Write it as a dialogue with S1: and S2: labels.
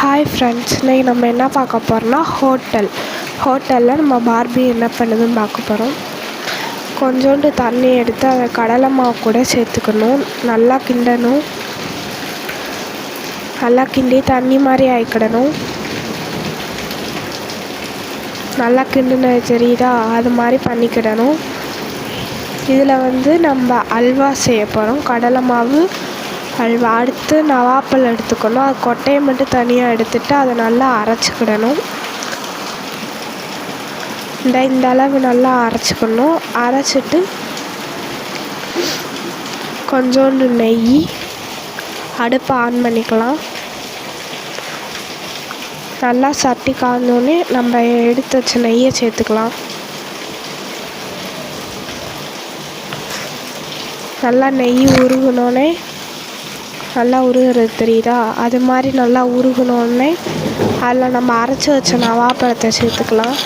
S1: Hi friends, இன்றைக்கி நம்ம என்ன பார்க்க போகிறோம்னா ஹோட்டலில் நம்ம பார்பி என்ன பண்ணுதுன்னு பார்க்க போகிறோம். கொஞ்சோண்டு தண்ணி எடுத்து அதை கடலை மாவு கூட சேர்த்துக்கணும். நல்லா கிண்டணும். நல்லா கிண்டி தண்ணி மாதிரி ஆக்கிடணும். நல்லா கிண்டுனது தெரியுதா, அது மாதிரி பண்ணிக்கிடணும். இதில் நம்ம அல்வா செய்ய போகிறோம். கடலை மாவு அல்வா. அடுத்து நவாப்பழம் எடுத்துக்கணும். அது கொட்டையை மட்டும் தனியாக எடுத்துகிட்டு அதை நல்லா அரைச்சிக்கிடணும். இந்த அளவு நல்லா அரைச்சிக்கணும். அரைச்சிட்டு கொஞ்சோண்டு நெய், அடுப்பை ஆன் பண்ணிக்கலாம். நல்லா சட்டி காய்ஞ்சோடனே நம்ம எடுத்து வச்ச நெய்யை சேர்த்துக்கலாம். நல்லா நெய் உருகினோடனே, நல்லா உருகிறது தெரியுதா, அது மாதிரி நல்லா உருகினோடனே அதில் நம்ம அரைச்சி வச்ச நவாப்பழத்தை சேர்த்துக்கலாம்.